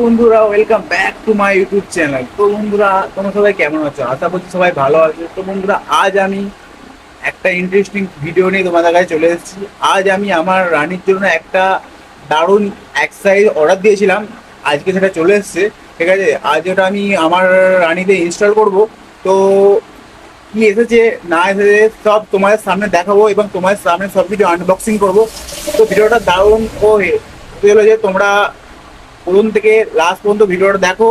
বন্ধুরা, welcome back to my YouTube channel. তো বন্ধুরা, তোমরা সবাই কেমন আছো? আশা করছি সবাই ভালো আছো। তো বন্ধুরা, আজ আমি একটা ইন্টারেস্টিং ভিডিও নিয়ে তোমাদের কাছে চলে এসেছি। আজ আমি আমার রানীর জন্য একটা দারুণ এক্সারসাইজ অর্ডার দিয়েছিলাম, আজকে সেটা চলে এসেছে। ঠিক আছে, আজ ওটা আমি আমার রানীতে ইনস্টল করব। তো কি এসেছে না এসেছে সব তোমাদের সামনে দেখাবো এবং তোমাদের সামনে সব কিছু আনবক্সিং করবো। তো ভিডিওটা দারুণ ও হলো যে তোমরা প্রথম থেকে লাস্ট পর্যন্ত ভিডিওটা দেখো,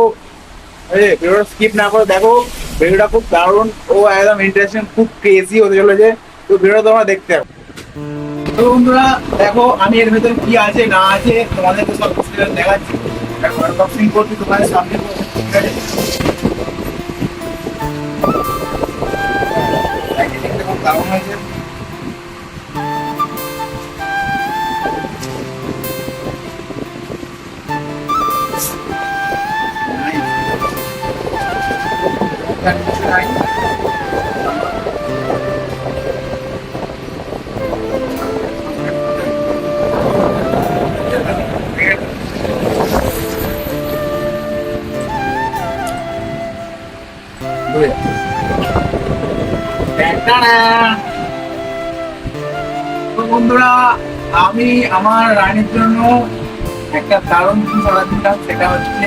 ভিডিওটা স্কিপ না করে দেখো। ভিডিওটা খুব দারুণ ও একদম ইন্টারেস্টিং, খুব ক্রেজি হতে চলেছে। তো ভিডিওটা তোমরা দেখতে হবে। তো বন্ধুরা দেখো, আমি এর ভেতরে কি আছে না আছে তোমাদেরকে সব কিছু দেখাচ্ছি, আনবক্সিং করছি তোমাদের সামনে। ঠিক আছে, প্যাকেজিংটা খুব দারুণ হয়েছে। তো বন্ধুরা, আমি আমার রানীর জন্য একটা দারুণ জিনিস অর্ডার দিলাম, সেটা হচ্ছে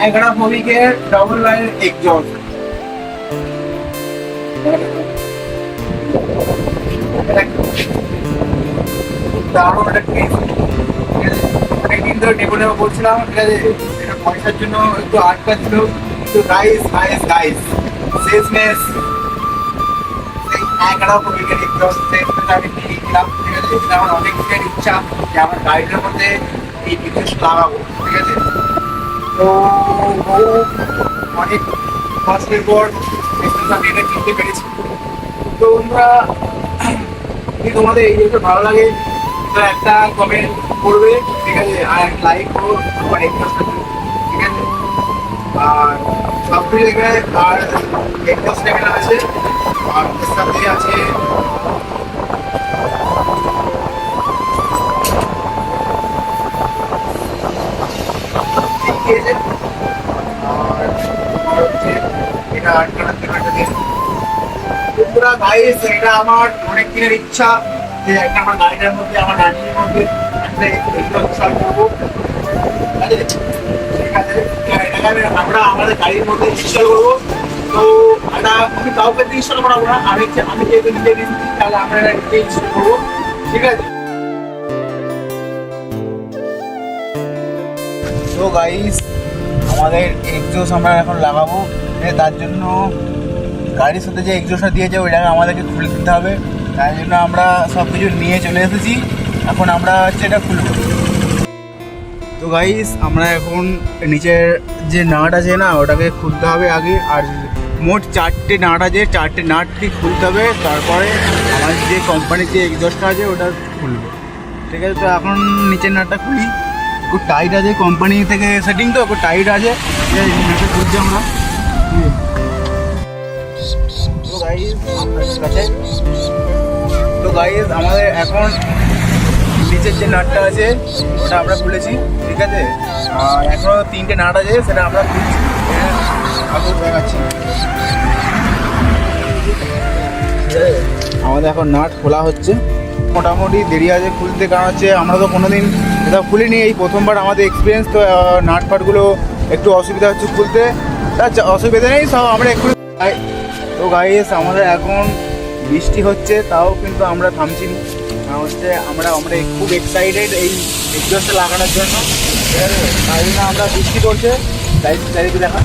11 ফবিকের ডবল লাইনের এক্সজস্ট। দারুণ একটা কেস। অনেকদিন ধরে টেবিলে বলছিলাম, ঠিক আছে, এটা পয়সার জন্য একটু আটকা ছিল। কিন্তু গাইস গাইস গাইস শেষমেশ সেই 11 ফবিকের এক্সজস্ট আমি নিয়ে নিলাম। ঠিক আছে, এটা আমার অনেক দিনের ইচ্ছা যে আমার গাড়িটার মধ্যে এই এক্সজস্ট লাগাবো। ঠিক আছে, তো অনেক কষ্টের পর আমি এটা কিনতে পেরেছি। তো তোমরা যদি তোমাদের এই জিনিসটা ভালো লাগে তো একটা কমেন্ট করবে, ঠিক আছে, আর একটা লাইক করো আমার এক্সট্রা। ঠিক আছে, আর সব কিছু এখানে আর এক্সট্রা এখানে আছে, আর এর সাথে আছে আর হচ্ছে এটা আটকানোর জন্য একটা দিন। বন্ধুরা গাইস, এটা আমার অনেক দিনের ইচ্ছা যে একটা আমার গাড়িটার মধ্যে, আমার রানির মধ্যে একটা ইনস্টল করবো। ঠিক আছে, ঠিক আছে, এটাকে আমরা আমাদের গাড়ির মধ্যে ইনস্টল করবো। তো এটা আমি কাউকে ইনস্টল করাবো না, আমি যেহেতু নিজে নিচ্ছি তাহলে আমরা এটা নিজে ইনস্টল করবো। ঠিক আছে, তো গাইস আমাদের এক্সজস্ট আমরা এখন লাগাবো। তার জন্য গাড়ির সাথে যে এক্সজস্টটা দিয়েছে ওইটাকে আমাদেরকে খুলে দিতে হবে। তাই জন্য আমরা সব কিছু নিয়ে চলে এসেছি, এখন আমরা হচ্ছে এটা খুলবো। তো গাইস আমরা এখন নিচের যে নাট আছে না ওটাকে খুলতে হবে আগে, আর মোট 4টে নাট আছে, 4টে নাটকে খুলতে হবে। তারপরে আমার যে কোম্পানির যে এক্সজস্টটা আছে ওটা খুলবো। ঠিক আছে, তো এখন নিচের নাটটা খুলি। খুব টাইট আছে, কোম্পানি থেকে সেটিং তো খুব টাইট আছে, নাটটা খুলছি আমরা। তো গাইস আমাদের এখন নিচের যে নাটটা আছে ওটা আমরা খুলেছি। ঠিক আছে, আর এখনো 3টে নাট আছে, সেটা আমরা খুলছি। আগে দেখাচ্ছি, আমাদের এখন নাট খোলা হচ্ছে। মোটামুটি দেরি আছে খুলতে, কারণ হচ্ছে আমরা তো কোনোদিন এটা খুলিনি, এই প্রথমবার আমাদের এক্সপিরিয়েন্স। তো নাট ফাটগুলো একটু অসুবিধা হচ্ছে খুলতে, তার অসুবিধা নেই, সব আমরা একটু। তো গাইস আমাদের এখন বৃষ্টি হচ্ছে, তাও কিন্তু আমরা থামছি না, কারণ হচ্ছে আমরা খুব এক্সাইটেড এই এক্সজস্টটা লাগানোর জন্য। ঠিক আছে, তাই জন্য আমরা বৃষ্টি করছে, চারিদিকে দেখা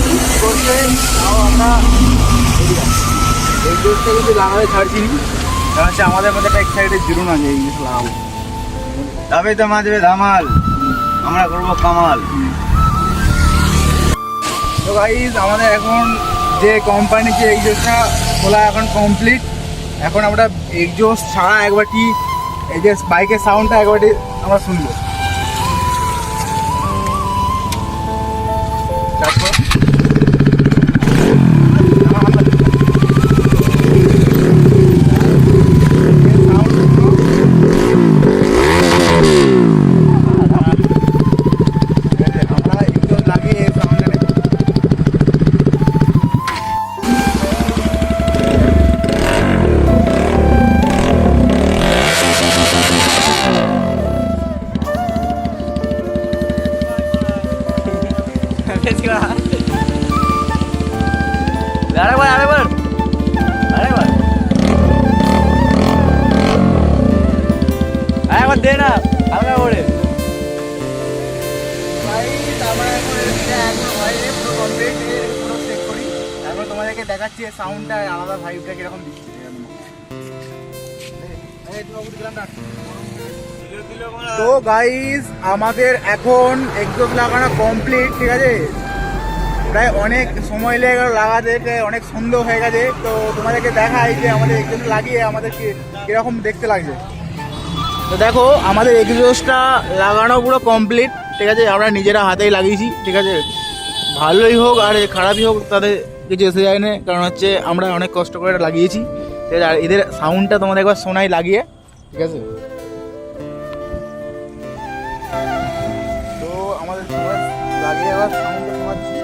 বৃষ্টি করছে, তাও আমরা এক্সজস্টটা কিন্তু লাগাতে ছাড়ছি না, কারণ হচ্ছে আমাদের মধ্যে একটা এক্সাইটেড জুড়ুন আছে এই জিনিস লাগাবো। তবে তো মাঝবে ধামাল, আমরা করবো কামাল। তো গাইস আমাদের এখন যে কোম্পানির যে এক্সজস্টটা খোলা এখন কমপ্লিট। এখন আমরা এক্সজস্ট ছাড়া একবারটি এই যে বাইকের সাউন্ডটা একবারটি আমরা শুনবো। তারপর আরেকবার আরেকবার আরেকবার আরেকবার দে না হালকা করে। এখন তোমাদেরকে দেখাচ্ছি সাউন্ডটা আলাদা ভাইবটা কিরকম দিচ্ছে। তো গাইস আমাদের এখন এক্সজস্ট লাগানো কমপ্লিট, ঠিক আছে? প্রায় অনেক সময় লেগে গেল লাগাতে, অনেক সন্দেহ হয়ে গেছে। তো তোমাদেরকে দেখাই যে আমাদের এক্সজস্ট লাগিয়ে আমাদের কিরকম দেখতে লাগছে। তো দেখো আমাদের এক্সজস্টটা লাগানো পুরো কমপ্লিট, ঠিক আছে? আমরা নিজেরা হাতেই লাগিয়েছি, ঠিক আছে? ভালোই হোক আর খারাপই হোক তাদের কিছু এসে যায় না, কারণ হচ্ছে আমরা অনেক কষ্ট করে এটা লাগিয়েছি, ঠিক আছে? আর এদের সাউন্ডটা তোমাদের একবার শোনাই লাগিয়ে, ঠিক আছে? তো আমাদের সবাই লাগিয়ে আবার সাউন্ডটা শোনাচ্ছি।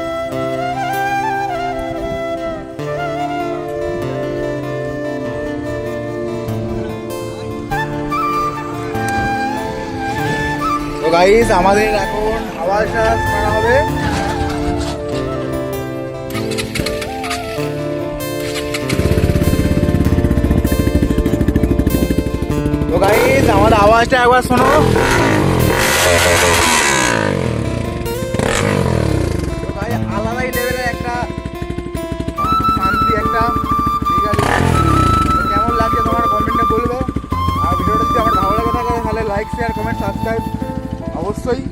তো গাইস আমাদের এখন আওয়াজটা শোনা হবে। তো গাইস আমাদের আওয়াজটা একবার শোনো। তো ভাই আলাদাই লেভেলের একটা শান্তি একটা, ঠিক আছে? তো কেমন লাগছে তোমার কমেন্টে বলবে। আর ভিডিওটা যদি আমার ভালো লাগে থাকে তাহলে লাইক শেয়ার কমেন্ট সাবস্ক্রাইব অবশ্যই